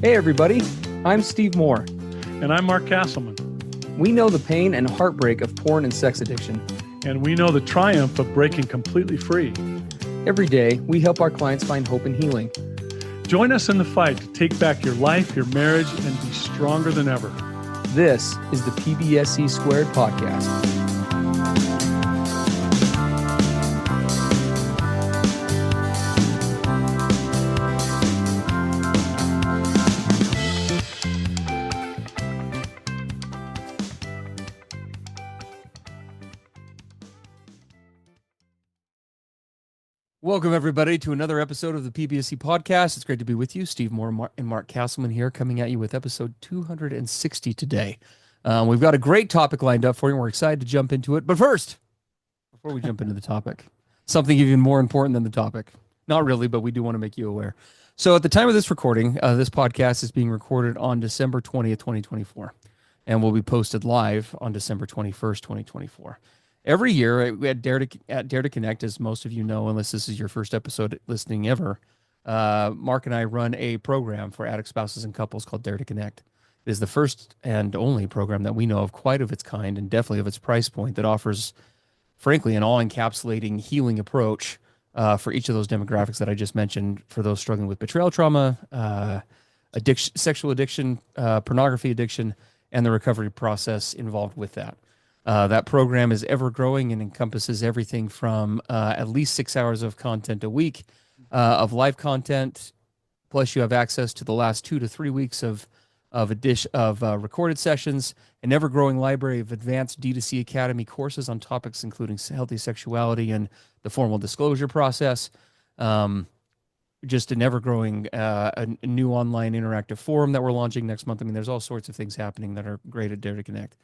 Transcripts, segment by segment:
Hey everybody, I'm Steve Moore. And I'm Mark Castleman. We know the pain and heartbreak of porn and sex addiction. And we know the triumph of breaking completely free. Every day, we help our clients find hope and healing. Join us in the fight to take back your life, your marriage, and be stronger than ever. This is the PBSE Squared podcast. Welcome, everybody, to another episode of the PBSE podcast. It's great to be with you. Steve Moore and Mark Castleman here, coming at you with episode 260 today. We've got a great topic lined up for you. We're excited to jump into it. But first, before we jump into the topic, something even more important than the topic. Not really, but we do want to make you aware. So at the time of this recording, this podcast is being recorded on December 20th, 2024, and will be posted live on December 21st, 2024. Every year at Dare to Connect, as most of you know, unless this is your first episode listening ever, Mark and I run a program for addict spouses and couples called Dare to Connect. It is the first and only program that we know of, quite of its kind, and definitely of its price point, that offers, frankly, an all-encapsulating healing approach for each of those demographics that I just mentioned, for those struggling with betrayal trauma, addiction, sexual addiction, pornography addiction, and the recovery process involved with that. That program is ever growing and encompasses everything from at least 6 hours of content a week of live content, plus you have access to the last 2 to 3 weeks of recorded sessions, an ever-growing library of advanced D2C Academy courses on topics including healthy sexuality and the formal disclosure process, just an ever-growing a new online interactive forum that we're launching next month. I mean, there's all sorts of things happening that are great at Dare to Connect.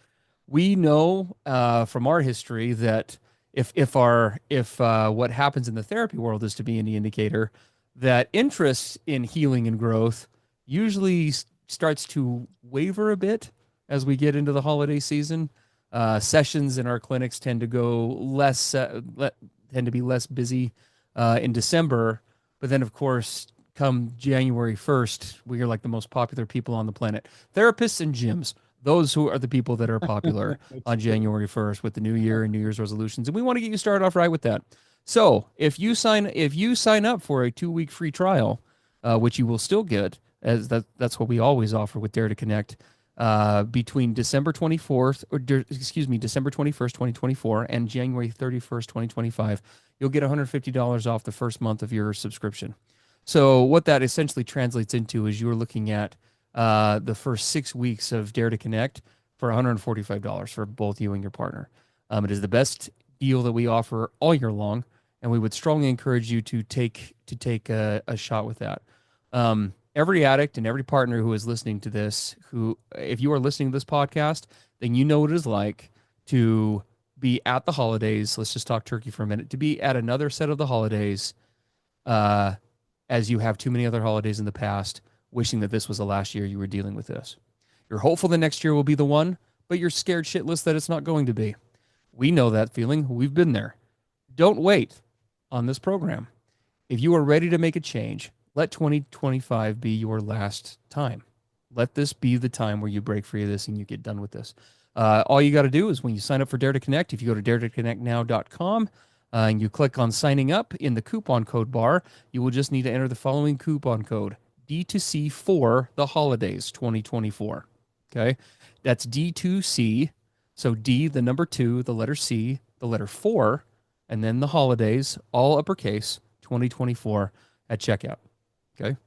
We know from our history that if what happens in the therapy world is to be any indicator, that interest in healing and growth usually starts to waver a bit as we get into the holiday season. Sessions in our clinics tend to be less busy in December, but then of course, come January 1st, we are like the most popular people on the planet. Therapists and gyms. Those who are the people that are popular on January 1st with the new year and New Year's resolutions. And we want to get you started off right with that. So if you sign up for a 2-week free trial, which you will still get, as that's what we always offer with Dare to Connect, between December 21st, 2024 and January 31st, 2025, you'll get $150 off the first month of your subscription. So what that essentially translates into is you're looking at the first 6 weeks of Dare to Connect for $145 for both you and your partner. It is the best deal that we offer all year long, and we would strongly encourage you to take a shot with that. Every addict and every partner who is listening to this, if you are listening to this podcast, then you know what it is like to be at the holidays. Let's just talk turkey for a minute. To be at another set of the holidays, as you have too many other holidays in the past, wishing that this was the last year you were dealing with this. You're hopeful the next year will be the one, but you're scared shitless that it's not going to be. We know that feeling. We've been there. Don't wait on this program. If you are ready to make a change, let 2025 be your last time. Let this be the time where you break free of this and you get done with this. All you got to do is when you sign up for Dare to Connect, if you go to daretoconnectnow.com, and you click on signing up in the coupon code bar, you will just need to enter the following coupon code: D2C for the holidays 2024. Okay. That's D2C. So D, the number 2, the letter C, the letter 4, and then the holidays, all uppercase, 2024 at checkout. Okay.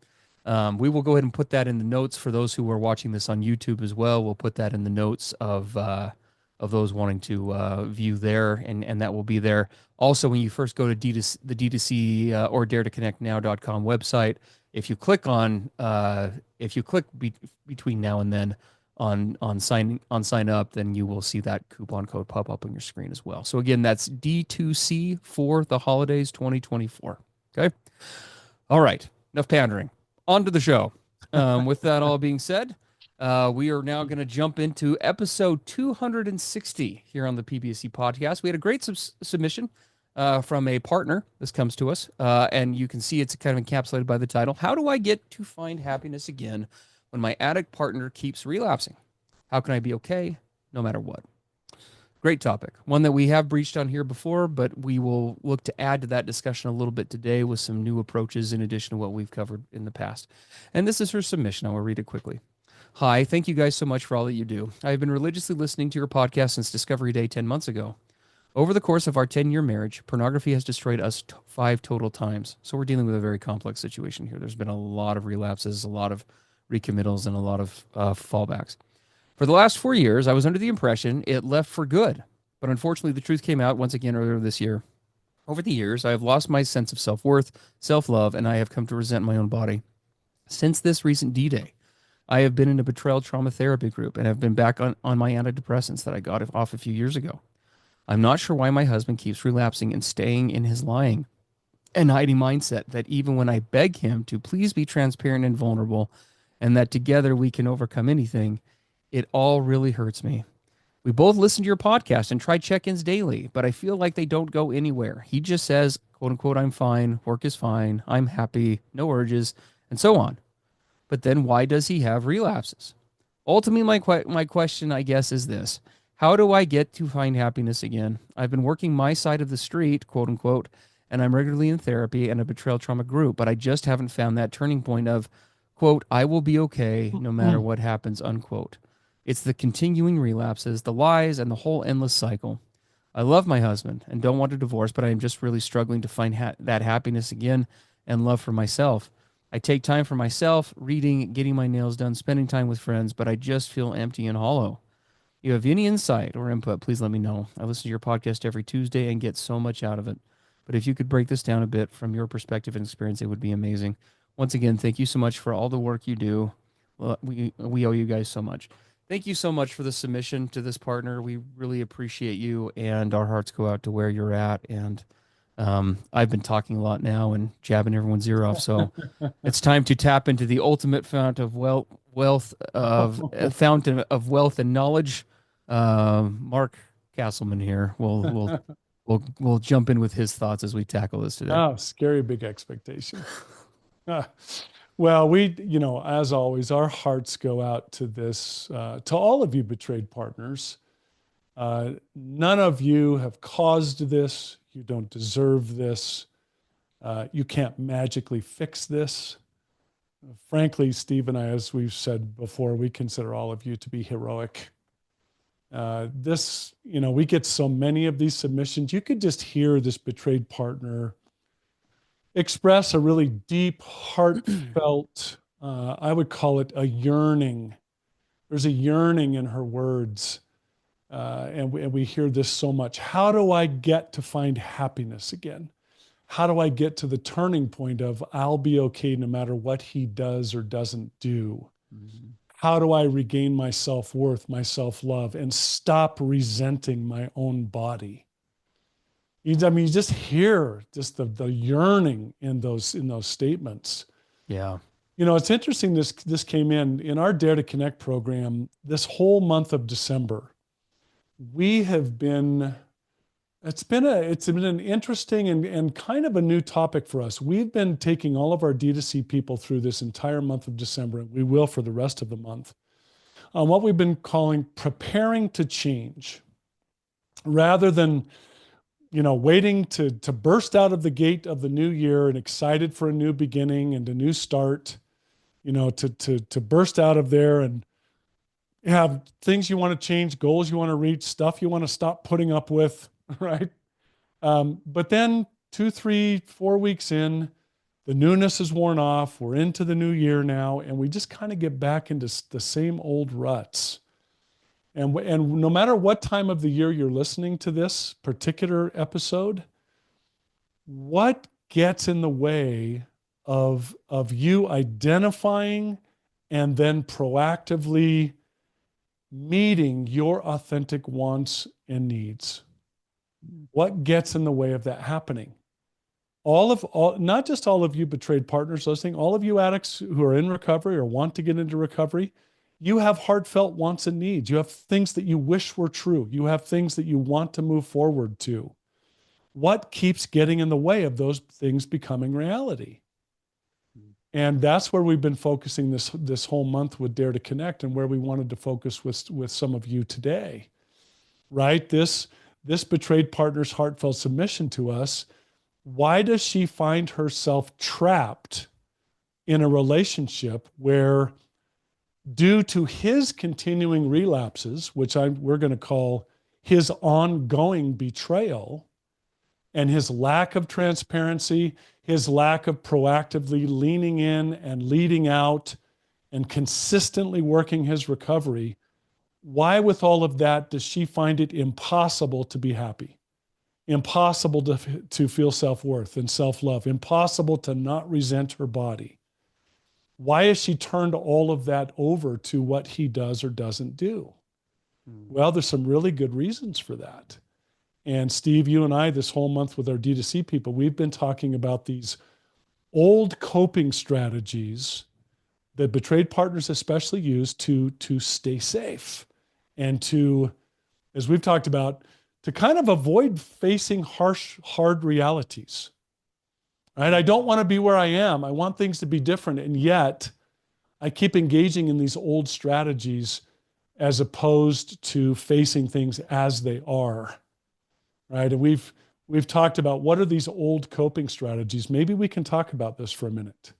We will go ahead and put that in the notes for those who are watching this on YouTube as well. We'll put that in the notes of those wanting to view there, and that will be there. Also, when you first go to the D2C or daretoconnectnow.com website, if you click between now and then on sign up, then you will see that coupon code pop up on your screen as well. So again, that's D2C for the holidays 2024. Okay. All right. Enough pandering. On to the show. With that all being said, we are now going to jump into episode 260 here on the PBSE podcast. We had a great submission from a partner. This comes to us, and you can see it's kind of encapsulated by the title. How do I get to find happiness again when my addict partner keeps relapsing? How can I be okay no matter what? Great topic. One that we have breached on here before, but we will look to add to that discussion a little bit today with some new approaches in addition to what we've covered in the past. And this is her submission. I will read it quickly. Hi, thank you guys so much for all that you do. I have been religiously listening to your podcast since Discovery Day 10 months ago. Over the course of our 10-year marriage, pornography has destroyed us 5 total times. So we're dealing with a very complex situation here. There's been a lot of relapses, a lot of recommittals, and a lot of fallbacks. For the last 4 years, I was under the impression it left for good. But unfortunately, the truth came out once again earlier this year. Over the years, I have lost my sense of self-worth, self-love, and I have come to resent my own body. Since this recent D-Day, I have been in a betrayal trauma therapy group and have been back on my antidepressants that I got off a few years ago. I'm not sure why my husband keeps relapsing and staying in his lying and hiding mindset that even when I beg him to please be transparent and vulnerable and that together we can overcome anything, it all really hurts me. We both listen to your podcast and try check-ins daily, but I feel like they don't go anywhere. He just says, quote unquote, I'm fine, work is fine, I'm happy, no urges, and so on. But then why does he have relapses? Ultimately, my question, I guess, is this. How do I get to find happiness again? I've been working my side of the street, quote unquote, and I'm regularly in therapy and a betrayal trauma group, but I just haven't found that turning point of, quote, I will be okay no matter what happens, unquote. It's the continuing relapses, the lies, and the whole endless cycle. I love my husband and don't want a divorce, but I am just really struggling to find that happiness again and love for myself. I take time for myself, reading, getting my nails done, spending time with friends, but I just feel empty and hollow. You have any insight or input, please let me know. I listen to your podcast every Tuesday and get so much out of it. But if you could break this down a bit from your perspective and experience, it would be amazing. Once again, thank you so much for all the work you do. Well, we owe you guys so much. Thank you so much for the submission to this partner. We really appreciate you, and our hearts go out to where you're at. And I've been talking a lot now and jabbing everyone's ear off. So it's time to tap into the ultimate fountain of wealth and knowledge. Mark Castleman here. We'll jump in with his thoughts as we tackle this today. Oh, scary big expectation. Well, as always, our hearts go out to this, to all of you betrayed partners. None of you have caused this. You don't deserve this. You can't magically fix this. Frankly, Steve and I, as we've said before, we consider all of you to be heroic. We get so many of these submissions. You could just hear this betrayed partner express a really deep, heartfelt, I would call it a yearning. There's a yearning in her words. And we hear this so much. How do I get to find happiness again? How do I get to the turning point of I'll be okay no matter what he does or doesn't do? Mm-hmm. How do I regain my self-worth, my self-love, and stop resenting my own body? You just hear just the yearning in those statements. Yeah. It's interesting. This came in our Dare to Connect program. This whole month of December, it's been an interesting and kind of a new topic for us. We've been taking all of our D2C people through this entire month of December, and we will for the rest of the month, on what we've been calling preparing to change, rather than waiting to burst out of the gate of the new year and excited for a new beginning and a new start, to burst out of there and have things you want to change, goals you want to reach, stuff you want to stop putting up with, right? But then 2, 3, 4 weeks in, the newness is worn off. We're into the new year now, and we just kind of get back into the same old ruts. And no matter what time of the year you're listening to this particular episode, what gets in the way of you identifying and then proactively meeting your authentic wants and needs? What gets in the way of that happening? Not just all of you betrayed partners listening, all of you addicts who are in recovery or want to get into recovery, you have heartfelt wants and needs. You have things that you wish were true. You have things that you want to move forward to. What keeps getting in the way of those things becoming reality? And that's where we've been focusing this whole month with Dare to Connect, and where we wanted to focus with some of you today, right? This betrayed partner's heartfelt submission to us. Why does she find herself trapped in a relationship where, due to his continuing relapses, which we're going to call his ongoing betrayal, and his lack of transparency, his lack of proactively leaning in and leading out and consistently working his recovery, why, with all of that, does she find it impossible to be happy? Impossible to feel self-worth and self-love, impossible to not resent her body? Why has she turned all of that over to what he does or doesn't do? Well, there's some really good reasons for that. And Steve, you and I, this whole month with our D2C people, we've been talking about these old coping strategies that betrayed partners especially use to stay safe and to, as we've talked about, to kind of avoid facing harsh, hard realities. Right? I don't want to be where I am. I want things to be different. And yet I keep engaging in these old strategies as opposed to facing things as they are. Right? And we've talked about, what are these old coping strategies? Maybe we can talk about this for a minute.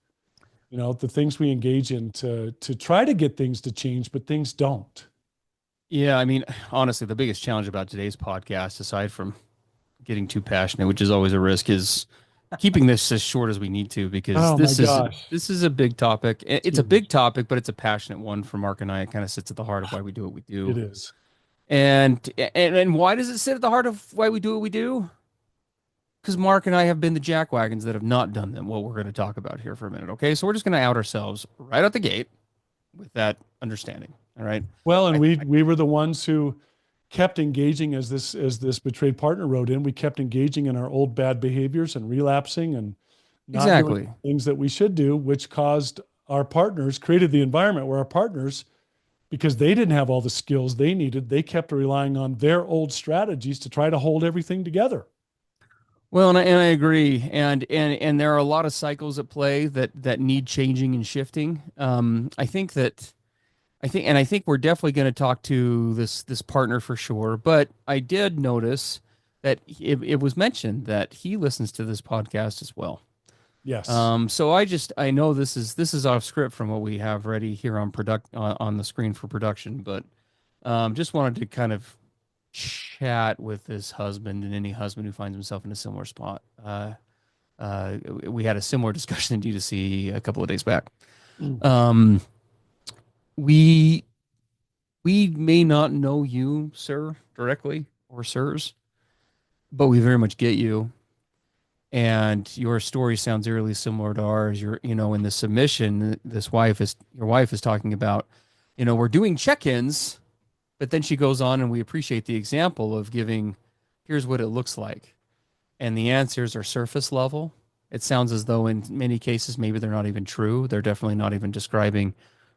You know, the things we engage in to try to get things to change, but things don't. Yeah, I mean, honestly, the biggest challenge about today's podcast, aside from getting too passionate, which is always a risk, is keeping this as short as we need to, because Oh my gosh. this is a big topic. It's It's a big huge. topic, but it's a passionate one for Mark and I. It kind of sits at the heart of why we do what we do. It is. And why does it sit at the heart of why we do what we do? Because Mark and I have been the jackwagons that have not done them. What we're going to talk about here for a minute, okay? So we're just going to out ourselves right out the gate with that understanding. All right. Well, and I, we were the ones who kept engaging, as this betrayed partner wrote in. We kept engaging in our old bad behaviors and relapsing and not doing exactly. things that we should do, which caused our partners, created the environment where our partners, because they didn't have all the skills they needed, they kept relying on their old strategies to try to hold everything together. Well, and I agree, and there are a lot of cycles at play that need changing and shifting. I think we're definitely going to talk to this partner for sure. But I did notice that it was mentioned that he listens to this podcast as well. Yes. So I know this is off script from what we have ready here on the screen for production, but just wanted to kind of chat with this husband and any husband who finds himself in a similar spot. We had a similar discussion in D2C a couple of days back. Mm. Um, we we may not know you, sir, directly or sirs, but we very much get you. And your story sounds eerily similar to ours. In the submission, your wife is talking about, we're doing check-ins, but then she goes on and we appreciate the example of giving, here's what it looks like. And the answers are surface level. It sounds as though in many cases, maybe they're not even true. They're definitely not even describing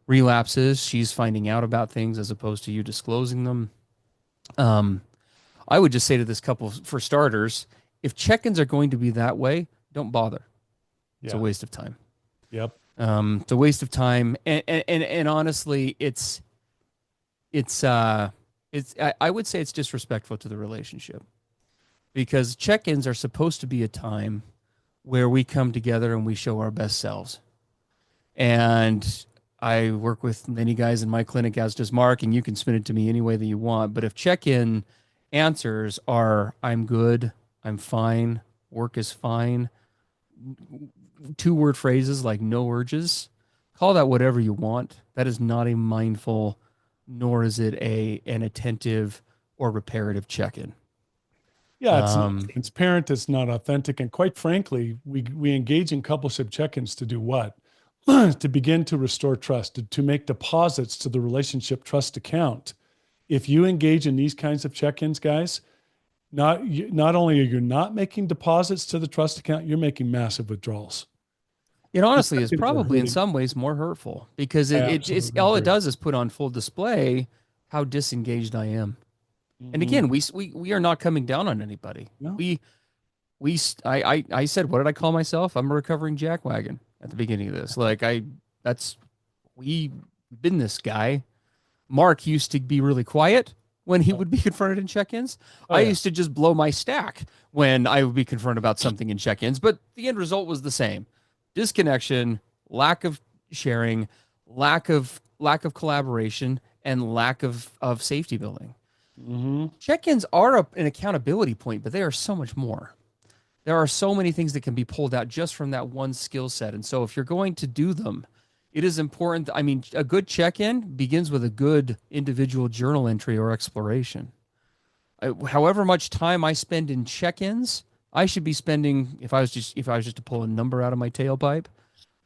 relapses. She's finding out about things as opposed to you disclosing them. Um, I would just say to this couple, for starters, if check-ins are going to be that way, don't bother. It's a Yeah. waste of time. Yep. It's a waste of time, and honestly, I would say it's disrespectful to the relationship because check-ins are supposed to be a time where we come together and we show our best selves. And I work with many guys in my clinic, as does Mark, and you can spin it to me any way that you want. But if check-in answers are "I'm good," "I'm fine," "work is fine," two-word phrases like "no urges," call that whatever you want. That is not a mindful, nor is it an attentive or reparative check-in. Yeah, it's not Um, transparent, it's not authentic, and quite frankly, we engage in coupleship check-ins to do what? To begin to restore trust, to make deposits to the relationship trust account. If you engage in these kinds of check-ins, guys, not only are you not making deposits to the trust account, you're making massive withdrawals. it The honestly is check-ins are probably in hurting. some ways more hurtful because I it's absolutely all it agree. does is put on full display how disengaged I am. And Hmm. again, we are not coming down on anybody. No. I said, what did I call myself? I'm a recovering jackwagon. at the beginning of this. That's, we've been this guy. Mark used to be really quiet when he would be confronted in check-ins. Oh I yeah. used to just blow my stack when I would be confronted about something in check-ins, but the end result was the same. Disconnection, lack of sharing, lack of collaboration, and lack of safety building. Hmm. Check-ins are an accountability point, but they are so much more. There are so many things that can be pulled out just from that one skill set. And so if you're going to do them, it is important. I mean, a good check-in begins with a good individual journal entry or exploration. However much time I spend in check-ins, I should be spending, if I was just to pull a number out of my tailpipe,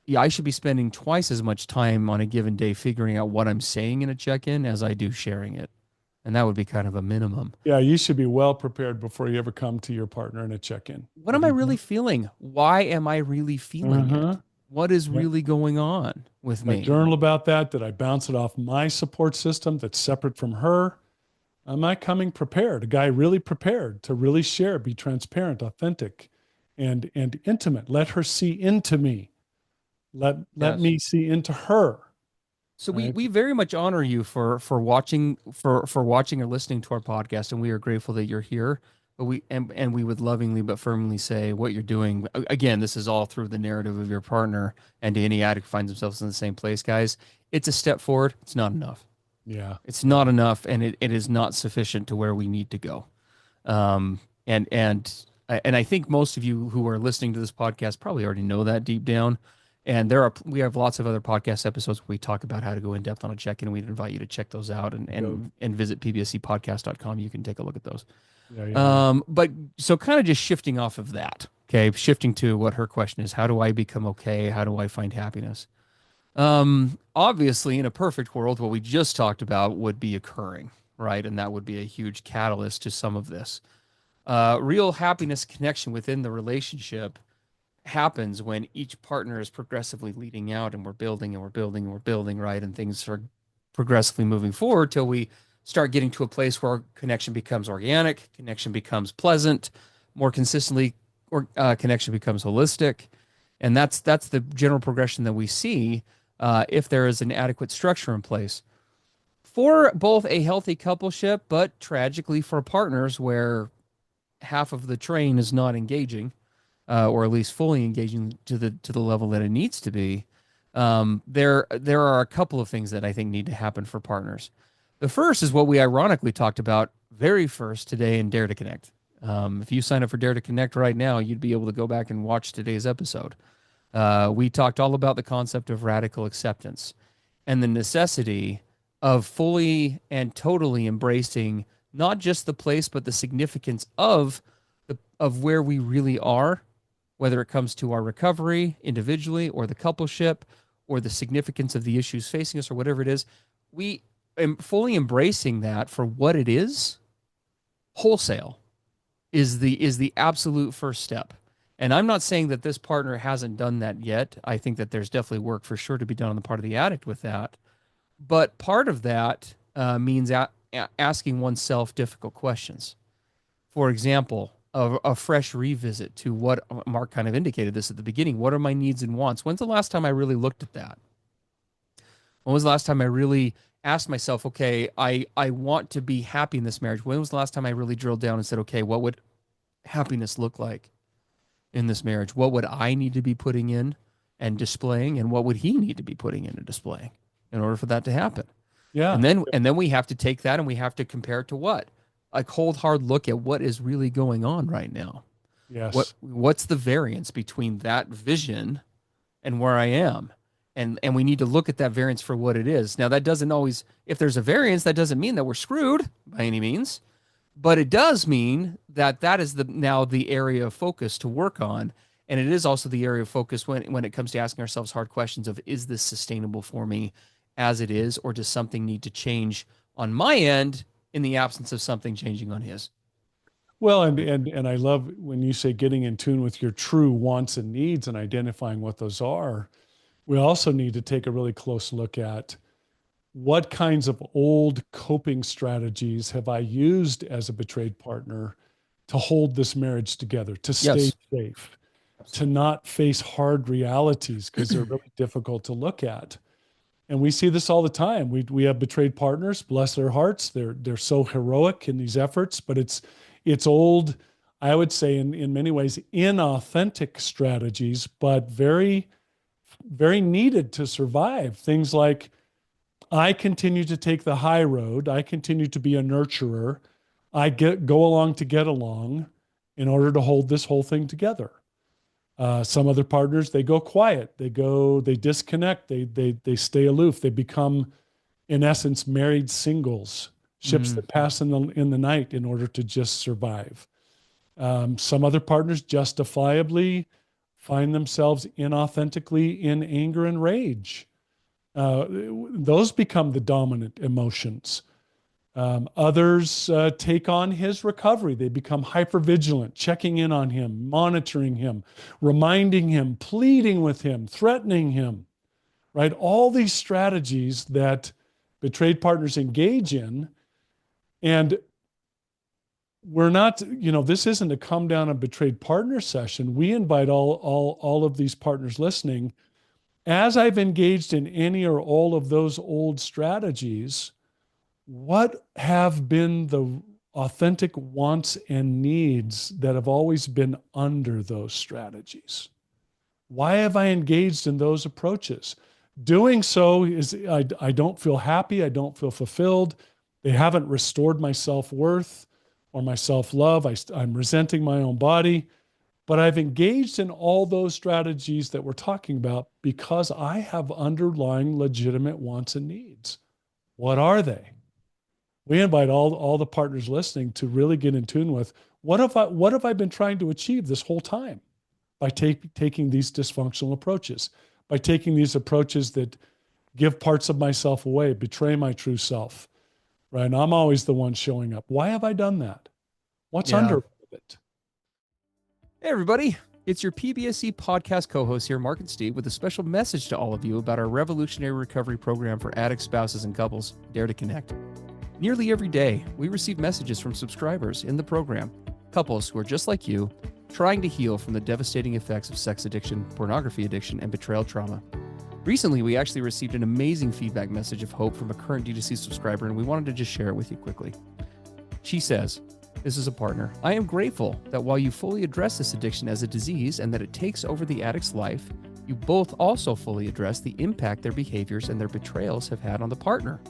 yeah, I should be spending twice as much time on a given day figuring out what I'm saying in a check-in as I do sharing it. And that would be kind of a minimum. Yeah, you should be well prepared before you ever come to your partner in a check-in. What Have am I you really done? feeling? Why am I really feeling it? Uh-huh. What is Yeah. really going on with I me? journal about that. Did I bounce it off my support system that's separate from her? Am I coming prepared? A guy really prepared to really share, be transparent, authentic, and intimate. Let her see into me. Let Yes. me see into her. So we Right? we very much honor you for watching for watching or listening to our podcast, and we are grateful that you're here. But and we would lovingly but firmly say what you're doing. Again, this is all through the narrative of your partner, and to any addict who finds themselves in the same place, guys. It's a step forward. It's not enough. Yeah. It's Yeah. not enough, and it is not sufficient to where we need to go. Um, and I think most of you who are listening to this podcast probably already know that deep down. And we have lots of other podcast episodes where we talk about how to go in depth on a check-in. We'd invite you to check those out and Go. and visit pbscpodcast.com. You can take a look at those. Yeah. Yeah. Yeah. But so kind of just shifting off of that, okay, shifting to what her question is, how do I become okay? How do I find happiness? Obviously, in a perfect world, what we just talked about would be occurring, right? And that would be a huge catalyst to some of this. Real happiness connection within the relationship happens when each partner is progressively leading out and we're building and we're building and we're building, right? And things are progressively moving forward till we start getting to a place where connection becomes organic, connection becomes pleasant, more consistently, or connection becomes holistic. And that's the general progression that we see if there is an adequate structure in place for both a healthy coupleship, but tragically for partners where half of the train is not engaging, or at least fully engaging to the level that it needs to be. There are a couple of things that I think need to happen for partners. The first is what we ironically talked about very first today in Dare to Connect. If you sign up for Dare to Connect right now, you'd be able to go back and watch today's episode. We talked all about the concept of radical acceptance and the necessity of fully and totally embracing not just the place, but the significance of where we really are, whether it comes to our recovery individually or the coupleship or the significance of the issues facing us or whatever it is. We fully embracing that for what it is, wholesale, is the absolute first step. And I'm not saying that this partner hasn't done that yet. I think that there's definitely work for sure to be done on the part of the addict with that. But part of that means asking oneself difficult questions. For example, a fresh revisit to what Mark kind of indicated this at the beginning. What are my needs and wants? When's the last time I really looked at that? When was the last time I really asked myself, okay, I want to be happy in this marriage? When was the last time I really drilled down and said, okay, what would happiness look like in this marriage? What would I need to be putting in and displaying? And what would he need to be putting in and displaying in order for that to happen? Yeah. And then we have to take that and we have to compare it to what? A cold hard look at what is really going on right now. Yes. What's the variance between that vision and where I am? And we need to look at that variance for what it is. Now that doesn't always, if there's a variance, that doesn't mean that we're screwed by any means, but it does mean that that is now the area of focus to work on. And it is also the area of focus when it comes to asking ourselves hard questions of, is this sustainable for me as it is, or does something need to change on my end in the absence of something changing on his? Well, and I love when you say getting in tune with your true wants and needs and identifying what those are. We also need to take a really close look at what kinds of old coping strategies have I used as a betrayed partner to hold this marriage together, to stay Yes, safe. to not face hard realities because they're really difficult to look at. And we see this all the time. We have betrayed partners, bless their hearts. They're so heroic in these efforts, but it's old, I would say in many ways, inauthentic strategies, but very, very needed to survive. Things like, I continue to take the high road. I continue to be a nurturer. Go along to get along in order to hold this whole thing together. Some other partners, they go quiet. They disconnect. They stay aloof. They become, in essence, married singles, ships Mm, that pass in the night in order to just survive. Some other partners justifiably find themselves inauthentically in anger and rage. Those become the dominant emotions. Others take on his recovery. They become hypervigilant, checking in on him, monitoring him, reminding him, pleading with him, threatening him, right? All these strategies that betrayed partners engage in. And we're not, this isn't a come down a betrayed partner session. We invite all of these partners listening. As I've engaged in any or all of those old strategies, what have been the authentic wants and needs that have always been under those strategies? Why have I engaged in those approaches? Doing so is, I don't feel happy. I don't feel fulfilled. They haven't restored my self-worth or my self-love. I'm resenting my own body. But I've engaged in all those strategies that we're talking about because I have underlying legitimate wants and needs. What are they? We invite all the partners listening to really get in tune with what have I been trying to achieve this whole time by taking these dysfunctional approaches, by taking these approaches that give parts of myself away, betray my true self, right? And I'm always the one showing up. Why have I done that? What's yeah. under it? Hey, everybody. It's your PBSE podcast co-hosts here, Mark and Steve, with a special message to all of you about our revolutionary recovery program for addicts, spouses, and couples, Dare to Connect. Nearly every day, we receive messages from subscribers in the program, couples who are just like you, trying to heal from the devastating effects of sex addiction, pornography addiction, and betrayal trauma. Recently, we actually received an amazing feedback message of hope from a current D2C subscriber, and we wanted to just share it with you quickly. She says, this is a partner. I am grateful that while you fully address this addiction as a disease and that it takes over the addict's life, you both also fully address the impact their behaviors and their betrayals have had on the partner.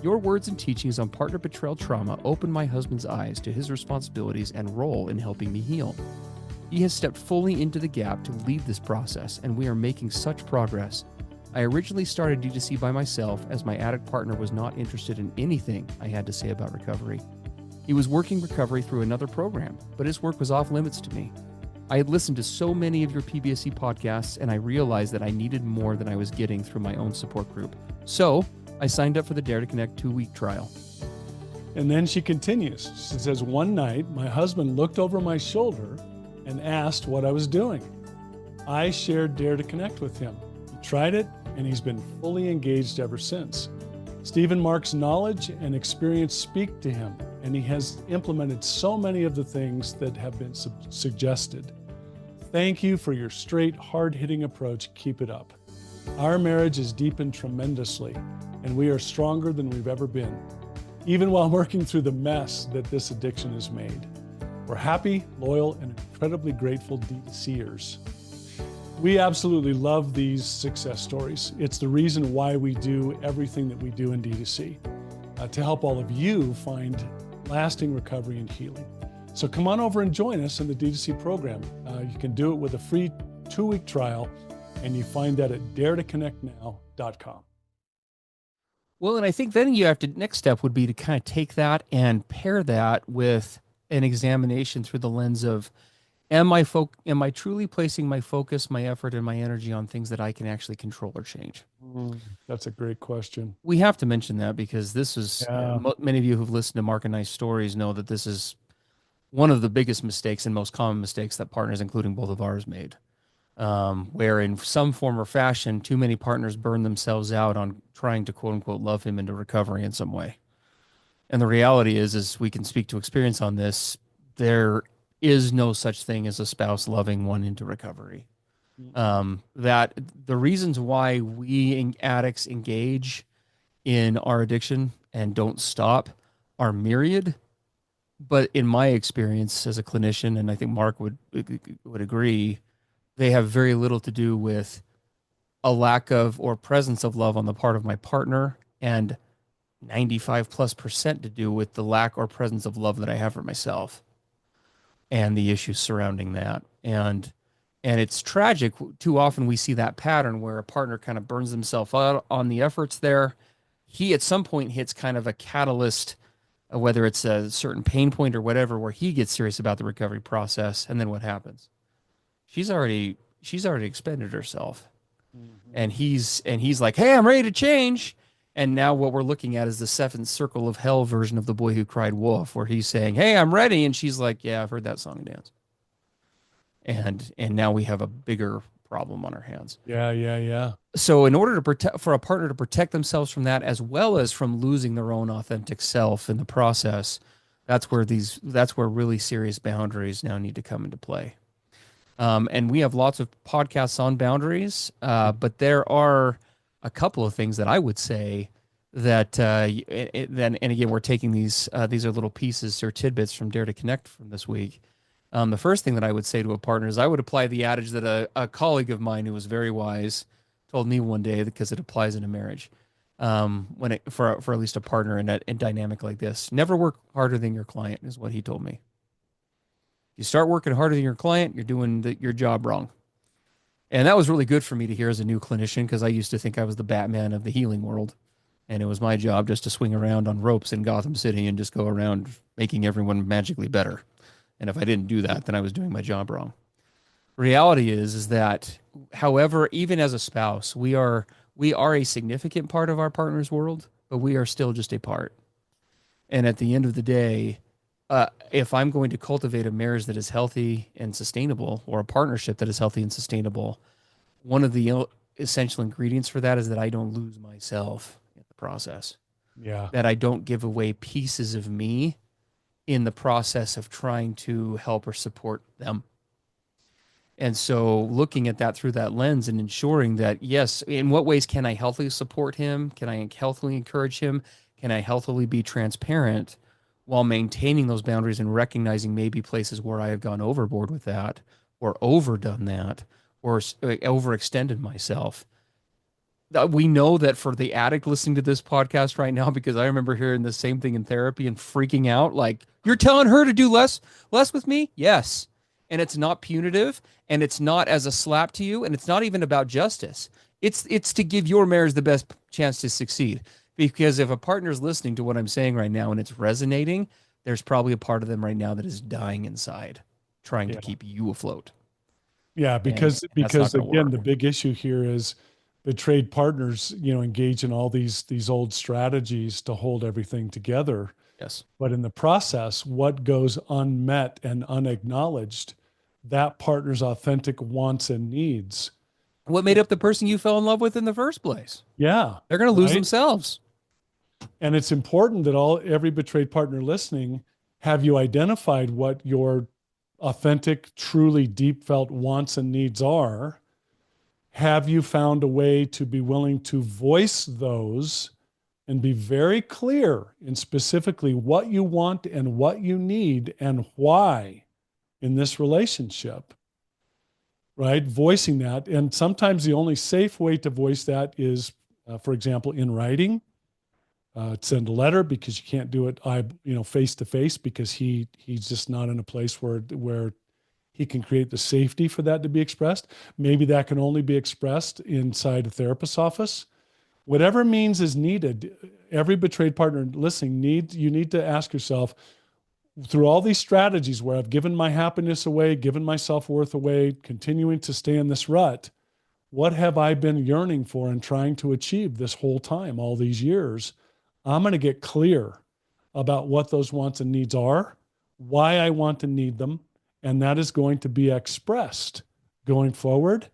Your words and teachings on partner betrayal trauma opened my husband's eyes to his responsibilities and role in helping me heal. He has stepped fully into the gap to lead this process, and we are making such progress. I originally started D2C by myself as my addict partner was not interested in anything I had to say about recovery. He was working recovery through another program, but his work was off limits to me. I had listened to so many of your PBSE podcasts, and I realized that I needed more than I was getting through my own support group. So I signed up for the Dare to Connect 2-week trial. And then she continues. She says, one night, my husband looked over my shoulder and asked what I was doing. I shared Dare to Connect with him. He tried it, and he's been fully engaged ever since. Steve and Mark's knowledge and experience speak to him, and he has implemented so many of the things that have been suggested. Thank you for your straight, hard-hitting approach. Keep it up. Our marriage has deepened tremendously, and we are stronger than we've ever been, even while working through the mess that this addiction has made. We're happy, loyal, and incredibly grateful D2Cers. We absolutely love these success stories. It's the reason why we do everything that we do in D2C, to help all of you find lasting recovery and healing. So come on over and join us in the D2C program. You can do it with a free 2-week trial, and you find that at daretoconnectnow.com. Well, and I think then you have to, next step would be to kind of take that and pair that with an examination through the lens of, am I truly placing my focus, my effort, and my energy on things that I can actually control or change? That's a great question. We have to mention that because this is, Yeah. many of you who've listened to Mark and I's stories know that this is one of the biggest mistakes and most common mistakes that partners, including both of ours, made. Where in some form or fashion, too many partners burn themselves out on trying to quote unquote love him into recovery in some way. And the reality is we can speak to experience on this. There is no such thing as a spouse loving one into recovery. That the reasons why addicts engage in our addiction and don't stop are myriad. But in my experience as a clinician, and I think Mark would agree, they have very little to do with a lack of or presence of love on the part of my partner, and 95+% to do with the lack or presence of love that I have for myself and the issues surrounding that. And it's tragic. Too often we see that pattern where a partner kind of burns himself out on the efforts there. He at some point hits kind of a catalyst, whether it's a certain pain point or whatever, where he gets serious about the recovery process. And then what happens? She's already expended herself. Mhm. And he's like, "Hey, I'm ready to change." And now what we're looking at is the seventh circle of hell version of The Boy Who Cried Wolf, where he's saying, "Hey, I'm ready," and she's like, "Yeah, I've heard that song and dance." And now we have a bigger problem on our hands. Yeah, yeah, yeah. So in order to protect for a partner to protect themselves from that as well as from losing their own authentic self in the process, that's where really serious boundaries now need to come into play. And we have lots of podcasts on boundaries, but there are a couple of things that I would say that then, and again, we're taking these are little pieces or tidbits from Dare to Connect from this week. The first thing that I would say to a partner is I would apply the adage that a colleague of mine who was very wise told me one day, because it applies in a marriage. When it for at least a partner in a dynamic like this, never work harder than your client is what he told me. You start working harder than your client, you're doing your job wrong. And that was really good for me to hear as a new clinician, because I used to think I was the Batman of the healing world. And it was my job just to swing around on ropes in Gotham City and just go around making everyone magically better. And if I didn't do that, then I was doing my job wrong. Reality is that, however, even as a spouse, we are a significant part of our partner's world, but we are still just a part. And at the end of the day, if I'm going to cultivate a marriage that is healthy and sustainable, or a partnership that is healthy and sustainable, one of the essential ingredients for that is that I don't lose myself in the process, Yeah. that I don't give away pieces of me in the process of trying to help or support them. And so looking at that through that lens and ensuring that, yes, in what ways can I healthily support him? Can I healthily encourage him? Can I healthily be transparent while maintaining those boundaries and recognizing maybe places where I have gone overboard with that, or overdone that, or overextended myself? We know that for the addict listening to this podcast right now, because I remember hearing the same thing in therapy and freaking out, like, "You're telling her to do less with me?" Yes. And it's not punitive, and it's not as a slap to you, and it's not even about justice. It's to give your marriage the best chance to succeed. Because if a partner's listening to what I'm saying right now and it's resonating, there's probably a part of them right now that is dying inside, trying to Yeah. keep you afloat. Yeah, And, because and that's not going to again, work. the big issue here is betrayed partners, engage in all these old strategies to hold everything together. Yes. But in the process, what goes unmet and unacknowledged, that partner's authentic wants and needs. What made up the person you fell in love with in the first place? Yeah, They're going to lose right. themselves. And it's important that every betrayed partner listening, have you identified what your authentic, truly deep felt wants and needs are? Have you found a way to be willing to voice those and be very clear in specifically what you want and what you need and why in this relationship, right? Voicing that. And sometimes the only safe way to voice that is, for example, in writing. Send a letter, because you can't do it, face to face, because he's just not in a place where he can create the safety for that to be expressed. Maybe that can only be expressed inside a therapist's office. Whatever means is needed. Every betrayed partner listening you need to ask yourself, through all these strategies where I've given my happiness away, given my self-worth away, continuing to stay in this rut, what have I been yearning for and trying to achieve this whole time, all these years? I'm going to get clear about what those wants and needs are, why I want and need them, and that is going to be expressed going forward.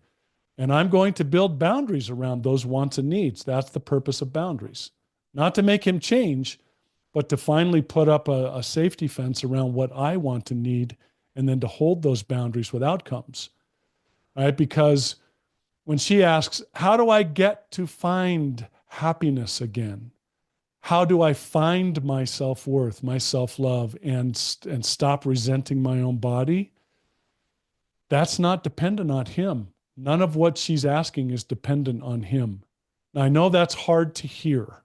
And I'm going to build boundaries around those wants and needs. That's the purpose of boundaries. Not to make him change, but to finally put up a safety fence around what I want to need and then to hold those boundaries with outcomes, right? Because when she asks, how do I get to find happiness again? How do I find my self-worth, my self-love, and stop resenting my own body? That's not dependent on him. None of what she's asking is dependent on him. Now, I know that's hard to hear.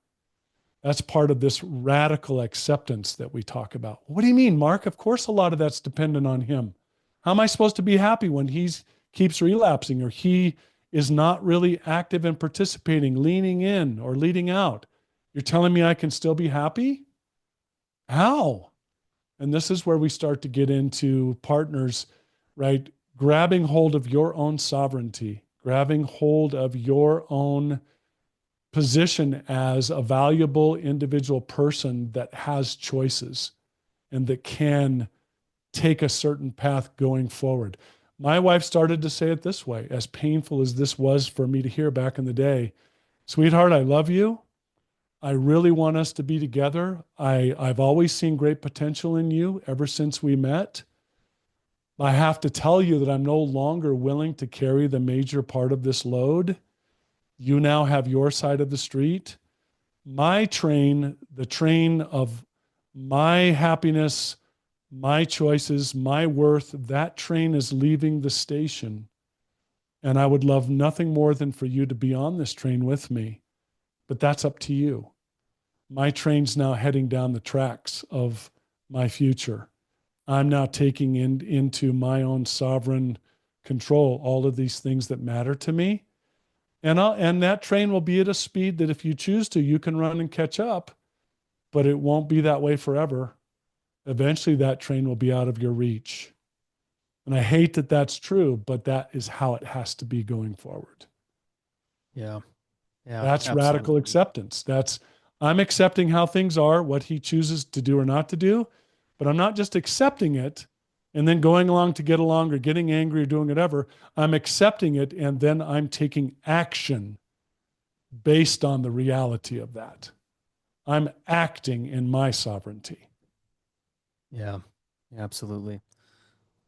That's part of this radical acceptance that we talk about. What do you mean, Mark? Of course, a lot of that's dependent on him. How am I supposed to be happy when he keeps relapsing, or he is not really active and participating, leaning in or leading out? You're telling me I can still be happy? How? And this is where we start to get into partners, right? Grabbing hold of your own sovereignty, grabbing hold of your own position as a valuable individual person that has choices and that can take a certain path going forward. My wife started to say it this way, as painful as this was for me to hear back in the day. Sweetheart, I love you. I really want us to be together. I've always seen great potential in you ever since we met. I have to tell you that I'm no longer willing to carry the major part of this load. You now have your side of the street. My train, the train of my happiness, my choices, my worth, that train is leaving the station. And I would love nothing more than for you to be on this train with me. But that's up to you. My train's now heading down the tracks of my future. I'm now taking into my own sovereign control all of these things that matter to me. And that train will be at a speed that if you choose to, you can run and catch up, but it won't be that way forever. Eventually that train will be out of your reach. And I hate that that's true, but that is how it has to be going forward. Yeah. Yeah. That's radical Absolutely. acceptance. I'm accepting how things are, what he chooses to do or not to do, but I'm not just accepting it and then going along to get along or getting angry or doing whatever. I'm accepting it and then I'm taking action based on the reality of that. I'm acting in my sovereignty. Yeah. Absolutely.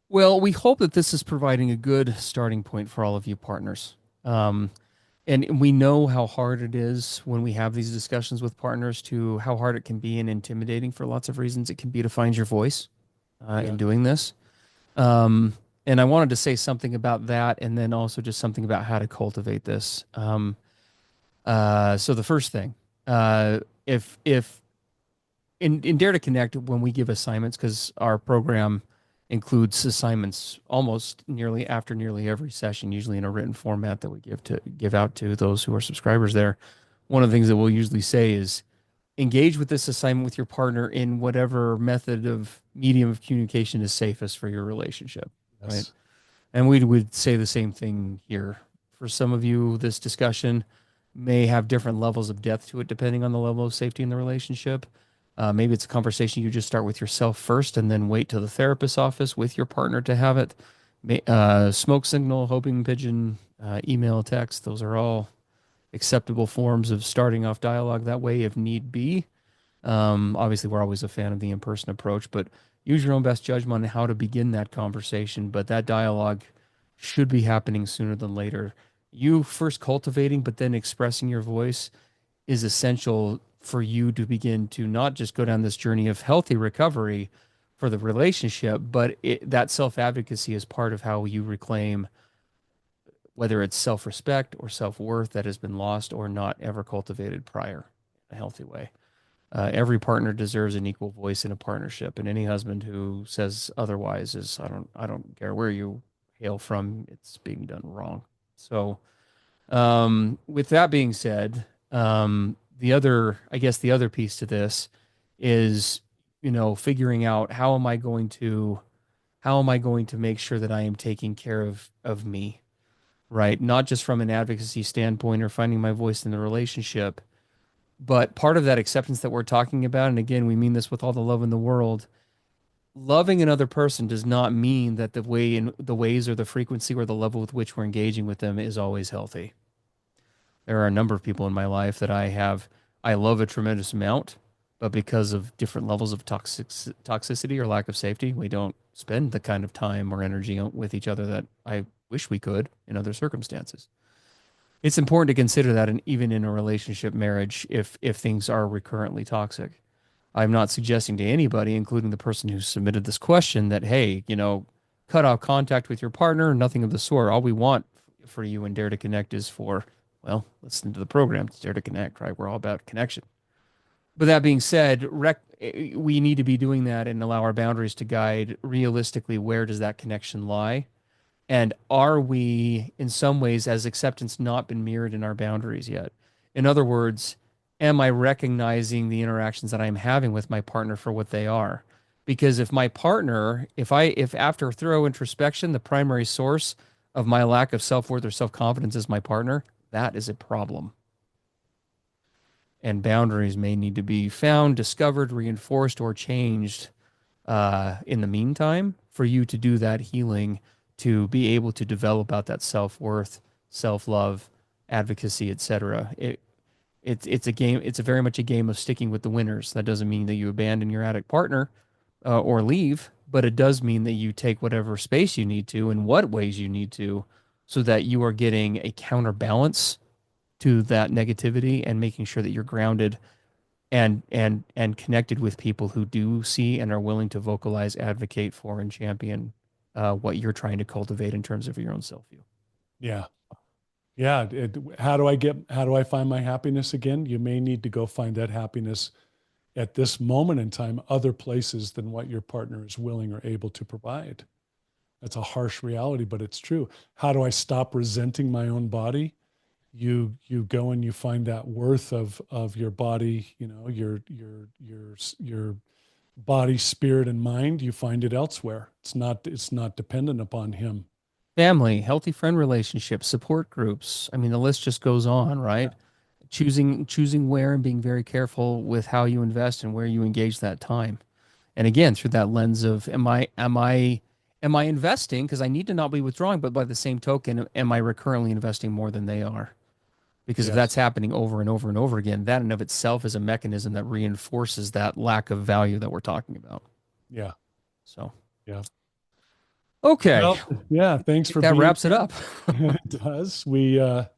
Well, we hope that this is providing a good starting point for all of you partners. And we know how hard it is when we have these discussions with partners, to how hard it can be and intimidating for lots of reasons. It can be to find your voice in Yeah. doing this. Um, and I wanted to say something about that, and then also just something about how to cultivate this. So the first thing, if in Dare to Connect, when we give assignments, because our program includes assignments almost nearly every session, usually in a written format that we give out to those who are subscribers there. One of the things that we'll usually say is engage with this assignment with your partner in whatever method of medium of communication is safest for your relationship, right? Yes. And we would say the same thing here. For some of you, this discussion may have different levels of depth to it depending on the level of safety in the relationship. Maybe it's a conversation you just start with yourself first and then wait till the therapist's office with your partner to have it. Smoke signal, hoping pigeon, email, text, those are all acceptable forms of starting off dialogue that way if need be. Obviously, we're always a fan of the in-person approach, but use your own best judgment on how to begin that conversation. But that dialogue should be happening sooner than later. You first cultivating, but then expressing your voice is essential for you to begin to not just go down this journey of healthy recovery for the relationship, but that self-advocacy is part of how you reclaim, whether it's self-respect or self-worth that has been lost or not ever cultivated prior in a healthy way. Every partner deserves an equal voice in a partnership, and any husband who says otherwise is I don't care where you hail from, it's being done wrong. So, with that being said, the other piece to this is, figuring out how am I going to make sure that I am taking care of me, right? Not just from an advocacy standpoint or finding my voice in the relationship, but part of that acceptance that we're talking about, and again, we mean this with all the love in the world, loving another person does not mean that the ways or the frequency or the level with which we're engaging with them is always healthy. There are a number of people in my life that I love a tremendous amount. but because of different levels of toxicity or lack of safety, we don't spend the kind of time or energy with each other that I wish we could in other circumstances. It's important to consider that, even in a relationship, marriage, if things are recurrently toxic. I'm not suggesting to anybody, including the person who submitted this question, that, hey, cut off contact with your partner, nothing of the sort. All we want for you and Dare to Connect is for, well, listen to the program. It's Dare to Connect, right? We're all about connection. But that being said, we need to be doing that and allow our boundaries to guide realistically where does that connection lie? And are we, in some ways, has acceptance not been mirrored in our boundaries yet? In other words, am I recognizing the interactions that I'm having with my partner for what they are? Because if my partner, if after thorough introspection, the primary source of my lack of self-worth or self-confidence is my partner, that is a problem. And boundaries may need to be found, discovered, reinforced, or changed in the meantime for you to do that healing, to be able to develop out that self-worth, self-love, advocacy, etc. It's a game. It's a very much a game of sticking with the winners. That doesn't mean that you abandon your addict partner or leave, but it does mean that you take whatever space you need to in what ways you need to, so that you are getting a counterbalance to that negativity and making sure that you're grounded and connected with people who do see and are willing to vocalize, advocate for, and champion what you're trying to cultivate in terms of your own self view. Yeah. Yeah. How do I find my happiness again? You may need to go find that happiness at this moment in time, other places than what your partner is willing or able to provide. That's a harsh reality, but it's true. How do I stop resenting my own body? You go and you find that worth of your body, your body, spirit, and mind. You find it elsewhere. It's not dependent upon him. Family, healthy friend relationships, support groups. I mean, the list just goes on, Yeah. right? Choosing where and being very careful with how you invest and where you engage that time. And again, through that lens of am I investing because I need to not be withdrawing, but by the same token, am I recurrently investing more than they are? Because if Yes. that's happening over and over and over again, that in of itself is a mechanism that reinforces that lack of value that we're talking about. Yeah. So, Yeah. okay, Well, yeah. I Thanks think for that being wraps it here. up. It does. We are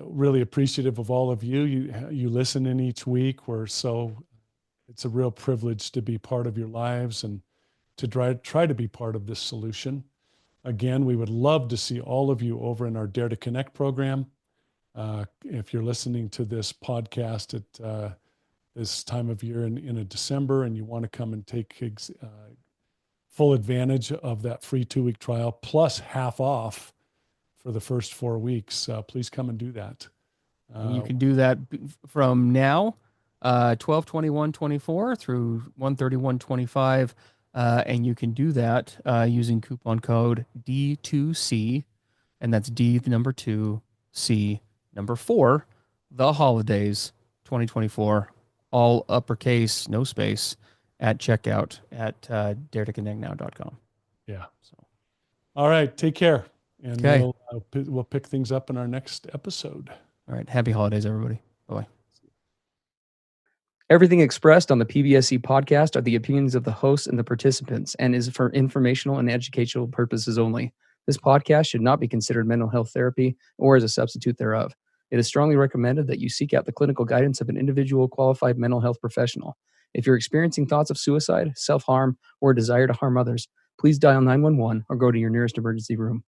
really appreciative of all of you. You listen in each week. It's a real privilege to be part of your lives and to try to be part of this solution. Again, we would love to see all of you over in our Dare to Connect program. If you're listening to this podcast at this time of year in a December and you want to come and take full advantage of that free 2-week trial plus half off for the first 4 weeks, please come and do that. And you can do that from now, 12/21/24 through 1/31/25. And you can do that using coupon code D2C, and that's D, the number 2, C, number 4, the holidays 2024, all uppercase, no space, at checkout at daretoconnectnow.com. Yeah. So, All right. Take care. And okay. we'll pick things up in our next episode. All right. Happy holidays, everybody. Bye-bye. Everything expressed on the PBSE podcast are the opinions of the hosts and the participants and is for informational and educational purposes only. This podcast should not be considered mental health therapy or as a substitute thereof. It is strongly recommended that you seek out the clinical guidance of an individual qualified mental health professional. If you're experiencing thoughts of suicide, self-harm, or a desire to harm others, please dial 911 or go to your nearest emergency room.